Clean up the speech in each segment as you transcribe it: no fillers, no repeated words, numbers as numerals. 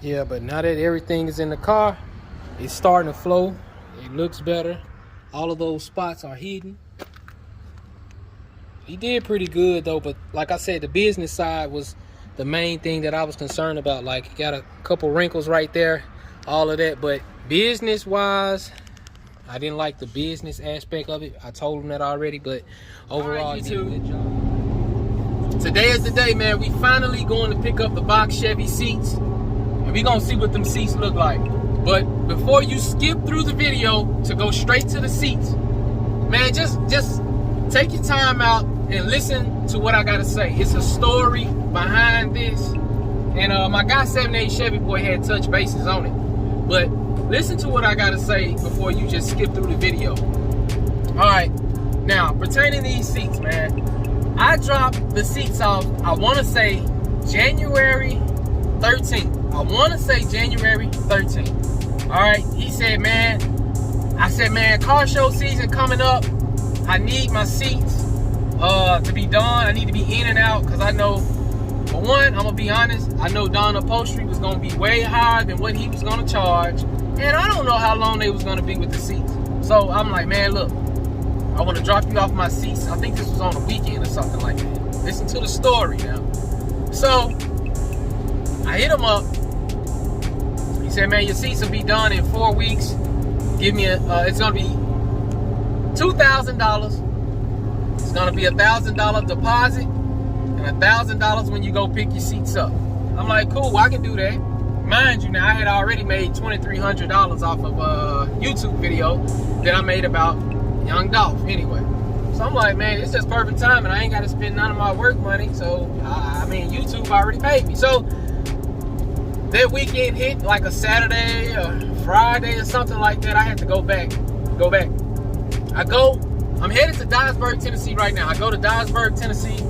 Yeah, but now that everything is in the car, it's starting to flow. It looks better. All of those spots are hidden. He did pretty good though, but like I said, the business side was the main thing that I was concerned about. Like, he got a couple wrinkles right there, all of that. But business wise, I didn't like the business aspect of it. I told him that already, but overall, he did a good job. Today is the day, man. We finally going to pick up the box Chevy seats, and we gonna see what them seats look like. But before you skip through the video to go straight to the seats, man, just take your time out and listen to what I gotta say. It's a story behind this, and my guy 78 Chevy Boy had touch bases on it. But listen to what I gotta say before you just skip through the video. All right, now pertaining to these seats, man, I dropped the seats off, I wanna say January 13th. I wanna say January 13th. All right, he said, man, I said, man, car show season coming up. I need my seats to be done. I need to be in and out, because I know, for one, I'm gonna be honest, I know Don Upholstery was gonna be way higher than what he was gonna charge, and I don't know how long they was gonna be with the seats. So I'm like, man, look, I want to drop you off my seats. I think this was on a weekend or something like that. Listen to the story now. So I hit him up. He said, man, your seats will be done in 4 weeks. Give me it's gonna be $2,000. It's gonna be $1,000 deposit and $1,000 when you go pick your seats up. I'm like, cool, I can do that. Mind you, now I had already made $2,300 off of a YouTube video that I made about Young Dolph anyway. So I'm like, man, it's just perfect time, and I ain't got to spend none of my work money. So I mean, YouTube already paid me. So that weekend hit, like a Saturday or Friday or something like that. I had to go back. I'm headed to Dyersburg, Tennessee right now. I go to Dyersburg, Tennessee.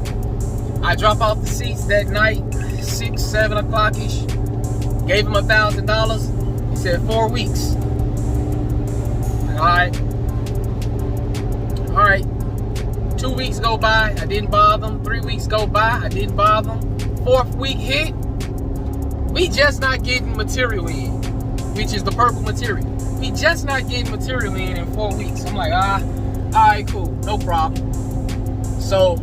I drop off the seats that night, 6, 7 o'clock-ish. Gave him $1,000. He said 4 weeks. All right. 2 weeks go by, I didn't bother them. 3 weeks go by, I didn't bother them. 4th week hit, we just not getting material in, which is the purple material. We just not getting material in 4 weeks. I'm like, all right, cool, no problem. So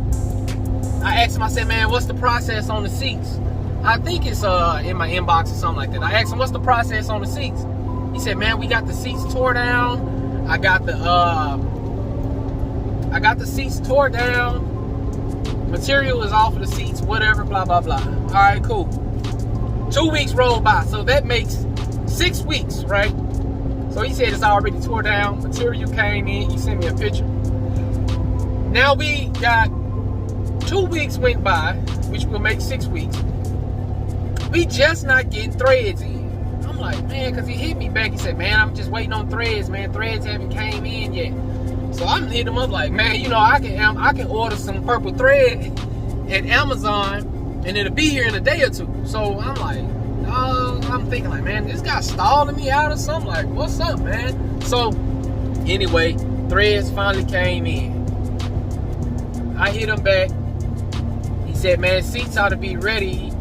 I asked him, I said, man, what's the process on the seats? I think it's in my inbox or something like that. I asked him, what's the process on the seats? He said, man, we got the seats tore down. I got the seats tore down. Material is off of the seats, whatever, blah, blah, blah. All right, cool. 2 weeks rolled by, so that makes 6 weeks, right? So he said it's already tore down. Material came in. He sent me a picture. Now we got 2 weeks went by, which will make 6 weeks. We just not getting threads in. I'm like, man, because he hit me back. He said, man, I'm just waiting on threads, man. Threads haven't came in yet. So I'm hitting him up like, man, you know, I can order some purple thread at Amazon, and it'll be here in a day or two. So I'm like, I'm thinking like, man, this guy stalling me out or something. Like, what's up, man? So anyway, threads finally came in. I hit him back. He said, man, seats ought to be ready.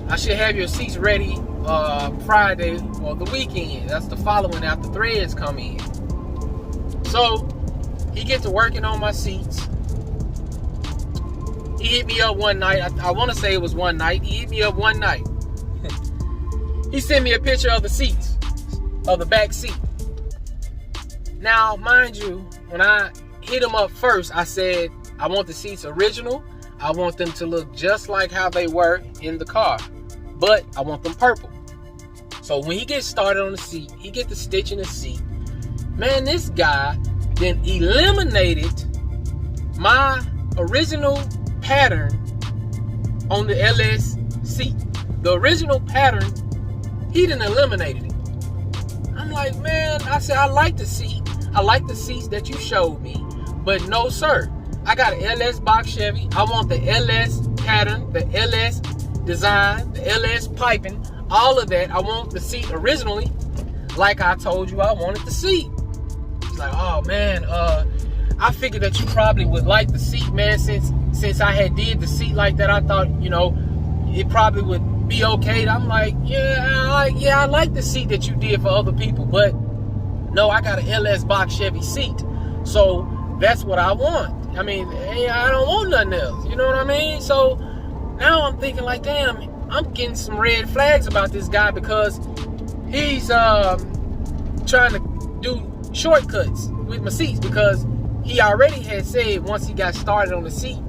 I should have your seats ready Friday or the weekend. That's the following after threads come in. So he gets to working on my seats. He hit me up one night. I want to say it was one night. He hit me up one night. He sent me a picture of the seats, of the back seat. Now, mind you, when I hit him up first, I said, I want the seats original. I want them to look just like how they were in the car, but I want them purple. So when he gets started on the seat, he get the stitch in the seat. Man, this guy then eliminated my original pattern on the LS seat. The original pattern, he done eliminated it. I'm like, man, I said, I like the seat. I like the seats that you showed me, but no, sir. I got an LS box Chevy. I want the LS pattern, the LS design, the LS piping, all of that. I want the seat originally, like I told you I wanted the seat. He's like, oh man, I figured that you probably would like the seat, man, since I had did the seat like that. I thought, you know, it probably would be okay. I'm like, yeah, like, yeah, I like the seat that you did for other people, but no, I got an LS box Chevy seat. So that's what I want. I mean, hey, I don't want nothing else. You know what I mean? So now I'm thinking like, damn, I'm getting some red flags about this guy because he's trying to do shortcuts with my seats, because he already had said once he got started on the seat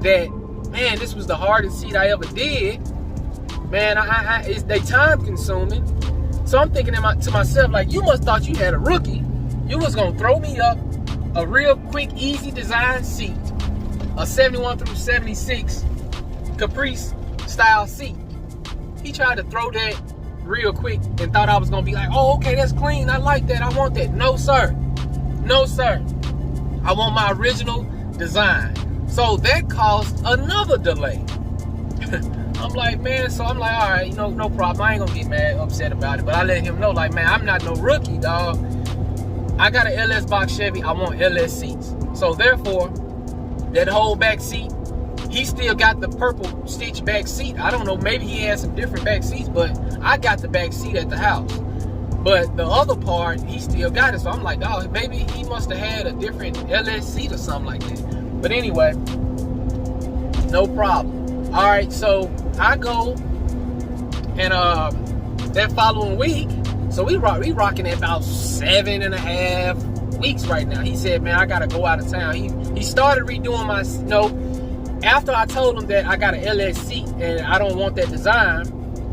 that, man, this was the hardest seat I ever did. Man, they time consuming. So I'm thinking to myself, like, you must thought you had a rookie. You was gonna throw me up a real quick, easy design seat, a 71 through 76 Caprice style seat. He tried to throw that real quick and thought I was gonna be like, oh, okay, that's clean, I like that, I want that. No, sir. No, sir. I want my original design. So that caused another delay. I'm like, man, so I'm like, all right, no problem. I ain't gonna get mad, upset about it. But I let him know, like, man, I'm not no rookie, dog. I got an LS box Chevy. I want LS seats. So therefore, that whole back seat, he still got the purple stitch back seat. I don't know, maybe he has some different back seats, but I got the back seat at the house. But the other part, he still got it. So I'm like, oh, maybe he must have had a different LS seat or something like that. But anyway, no problem. All right, so I go, and that following week, so we rocking at about 7.5 weeks right now. He said, man, I gotta go out of town. He started redoing my, after I told him that I got an LS seat and I don't want that design,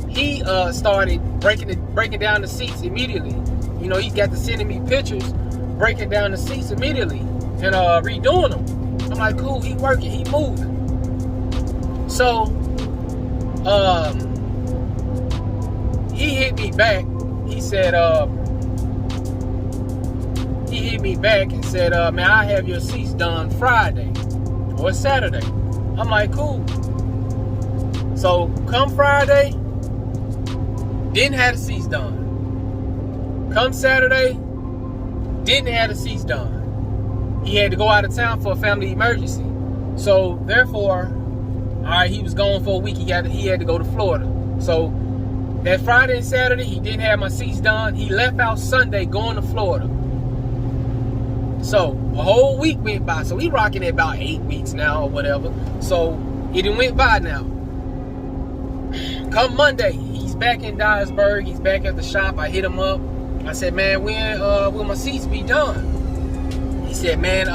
he started breaking down the seats immediately. He got to sending me pictures, breaking down the seats immediately and redoing them. I'm like, cool, he working, he moving. So, he hit me back. He said, he hit me back and said, man, I have your seats done Friday or Saturday. I'm like, cool. So, come Friday, didn't have the seats done. Come Saturday, didn't have the seats done. He had to go out of town for a family emergency. So, therefore, all right, he was gone for a week. He had to go to Florida. So that Friday and Saturday, he didn't have my seats done. He left out Sunday going to Florida. So a whole week went by. So we rocking at about 8 weeks now or whatever. So it done went by now. Come Monday, he's back in Dyersburg. He's back at the shop. I hit him up. I said, man, when will my seats be done? He said, man,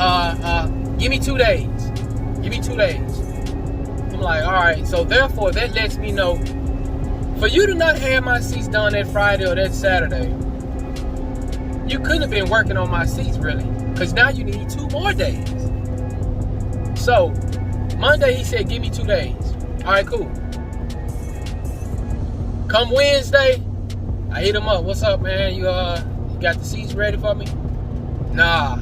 give me 2 days. Give me 2 days. I'm like, all right, so therefore that lets me know, for you to not have my seats done that Friday or that Saturday, you couldn't have been working on my seats really, because now you need 2 more days. So Monday he said, give me 2 days. All right, cool. Come Wednesday, I hit him up. What's up, man? You got the seats ready for me? Nah,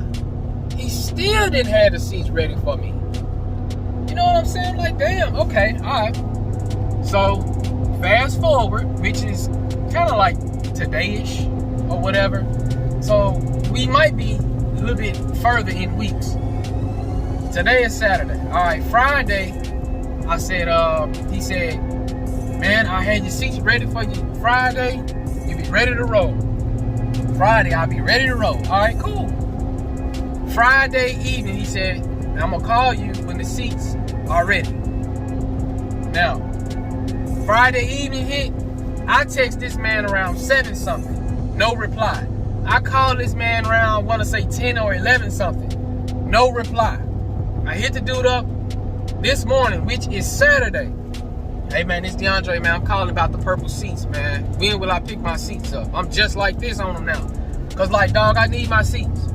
he still didn't have the seats ready for me. You know what I'm saying? Like, damn, okay, all right. So, fast forward, which is kind of like today-ish or whatever. So, we might be a little bit further in weeks. Today is Saturday. All right, Friday, I said, he said, man, I had your seats ready for you Friday. You be ready to roll. Friday, I'll be ready to roll. All right, cool. Friday evening, he said, I'm going to call you when the seats are ready. Now, Friday evening hit, I text this man around 7 something, no reply. I call this man around, I want to say 10 or 11 something, no reply. I hit the dude up this morning, which is Saturday. Hey man, it's DeAndre, man. I'm calling about the purple seats, man. When will I pick my seats up? I'm just like this on them now. Cause like, dog, I need my seats.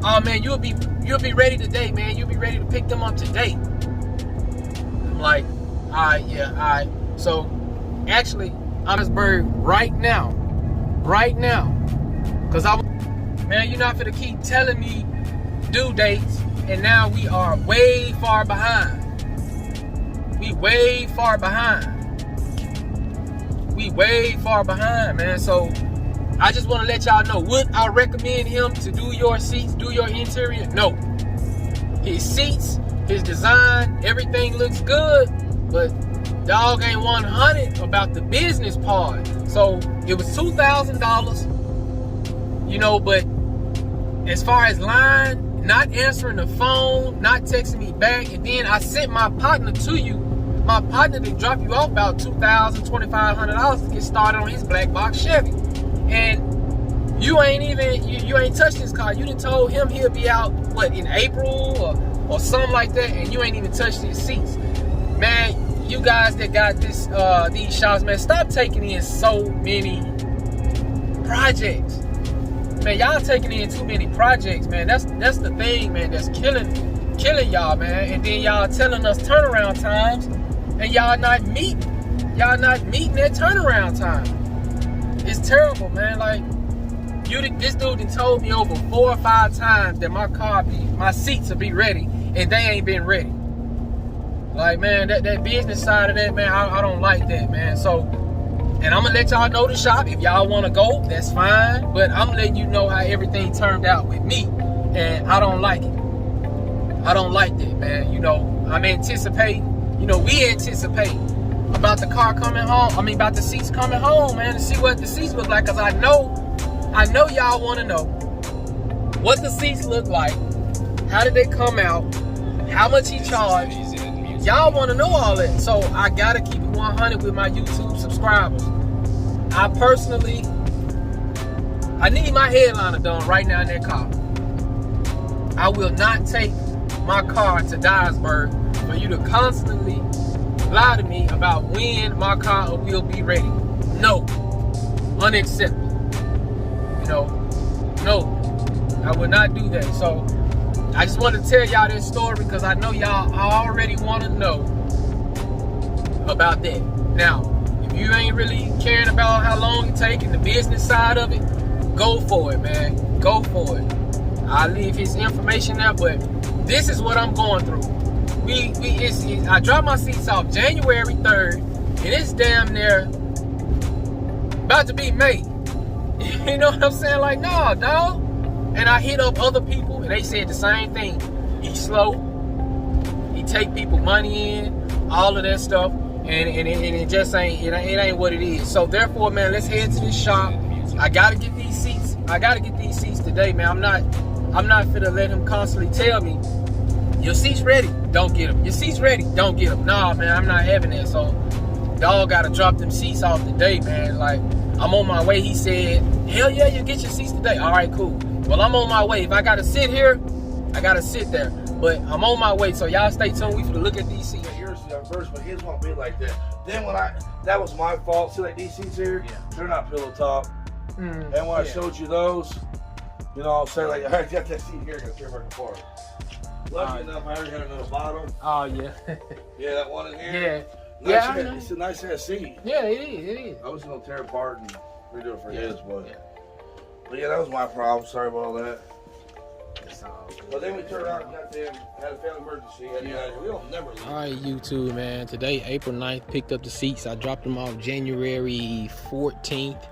Oh man, you'll be ready today, man. You'll be ready to pick them up today. I'm like, all right, yeah, all right. So, actually, I'm in Pittsburgh right now. Cause man, you're not gonna keep telling me due dates, and now we are way far behind. We way far behind, man. So, I just want to let y'all know, would I recommend him to do your seats, do your interior? No. His seats, his design, everything looks good, but Dog ain't 100 about the business part. So it was $2,000, you know, but as far as line, not answering the phone, not texting me back, and then I sent my partner to you. My partner to drop you off about $2,000, $2,500 to get started on his black box Chevy. And you ain't even, you ain't touched his car. You done told him he'll be out, what, in April or something like that, and you ain't even touched his seats. Man, you guys that got this, these shops, man, stop taking in so many projects. Man, y'all taking in too many projects, man. That's the thing, man, that's killing y'all, man. And then y'all telling us turnaround times, and y'all not meeting that turnaround time. It's terrible, man. Like, this dude done told me over 4 or 5 times that my seats will be ready, and they ain't been ready. Like, man, that business side of that, man, I don't like that, man. So, and I'm gonna let y'all know the shop. If y'all wanna go, that's fine. But I'm letting you know how everything turned out with me, and I don't like it. I don't like that, man. You know, I'm anticipating. You know, we anticipate about the car coming home. I mean, about the seats coming home, man, to see what the seats look like. Cause I know y'all want to know what the seats look like. How did they come out? How much he charged? Y'all want to know all that. So I gotta keep it 100 with my YouTube subscribers. I need my headliner done right now in that car. I will not take my car to Dyersburg for you to constantly lie to me about when my car will be ready. No. Unacceptable. You know, no. I would not do that. So I just want to tell y'all this story because I know y'all already want to know about that. Now, if you ain't really caring about how long it takes and the business side of it, go for it, man. Go for it. I'll leave his information there, but this is what I'm going through. I dropped my seats off January 3rd, and it's damn near about to be May. You know what I'm saying? Like, nah, dog. And I hit up other people, and they said the same thing. He's slow. He take people money in, all of that stuff, and it just ain't what it is. So therefore, man, let's head to this shop. I gotta get these seats. I gotta get these seats today, man. I'm not finna let him constantly tell me, your seat's ready, don't get them. Your seat's ready, don't get them. Nah, man, I'm not having that. So, dog gotta drop them seats off today, man. Like, I'm on my way. He said, hell yeah, you get your seats today. All right, cool. Well, I'm on my way. If I gotta sit here, I gotta sit there. But I'm on my way, so y'all stay tuned. We finna look at these seats. Yours is at first, but his won't be like that. Then that was my fault. See, like these seats here, they're not pillow top. And when I showed you those, you know, I'll say like, I got that seat here, I gotta tear back apart. Lucky enough, I already had another bottom. Oh yeah. Yeah, that one in here. Yeah. It's a nice ass seat. Yeah, it is. I was gonna tear it apart and redo it for his, but yeah, that was my problem. Sorry about all that. But then we turned around and got them, had a family emergency. We don't never leave. All right, YouTube, man. Today, April 9th, picked up the seats. I dropped them off January 14th.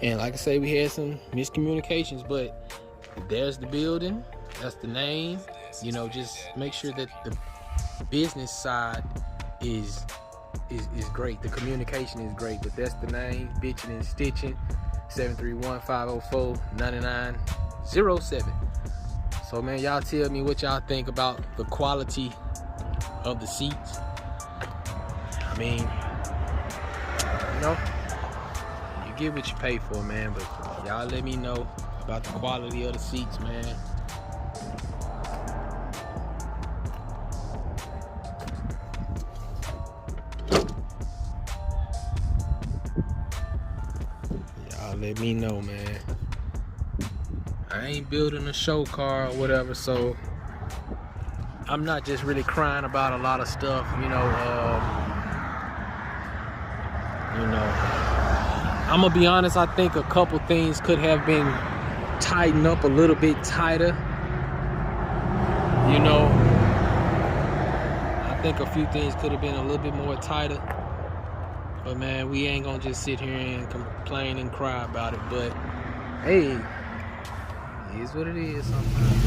And like I say, we had some miscommunications, but there's the building. That's the name. You know, just make sure that the business side is great. The communication is great, but that's the name. Bitching and Stitching. 731-504-9907. So man, y'all tell me what y'all think about the quality of the seats. I mean, you know, you get what you pay for, man, but y'all let me know about the quality of the seats, man. Let me know, man. I ain't building a show car or whatever, so I'm not just really crying about a lot of stuff, you know. I'm gonna be honest, I think a couple things could have been tightened up a little bit tighter. You know, I think a few things could have been a little bit more tighter. But man, we ain't gonna just sit here and complain and cry about it. But hey, it is what it is sometimes.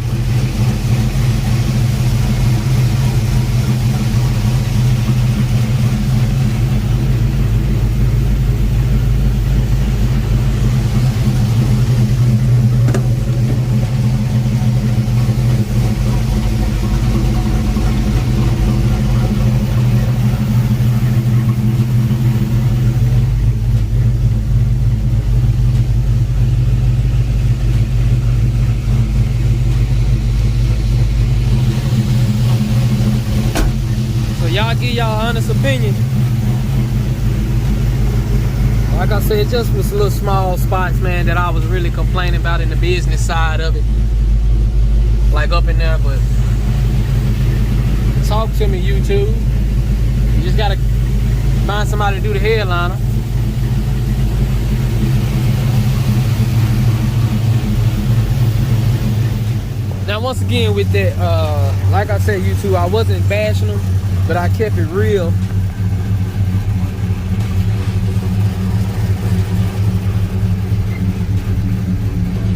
give y'all honest opinion. Like I said, just was little small spots, man, that I was really complaining about in the business side of it. Like up in there, but talk to me, YouTube. You just gotta find somebody to do the headliner. Now, once again, with that, like I said, YouTube, I wasn't bashing them, but I kept it real.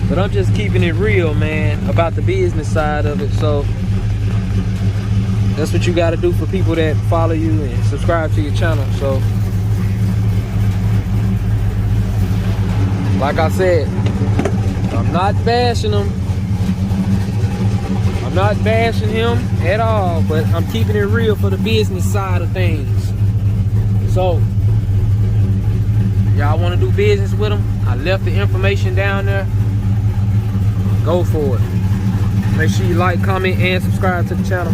But I'm just keeping it real, man, about the business side of it. So that's what you got to do for people that follow you and subscribe to your channel. So, like I said, I'm not bashing them. I'm not bashing him at all, but I'm keeping it real for the business side of things. So, y'all want to do business with him? I left the information down there. Go for it. Make sure you like, comment, and subscribe to the channel.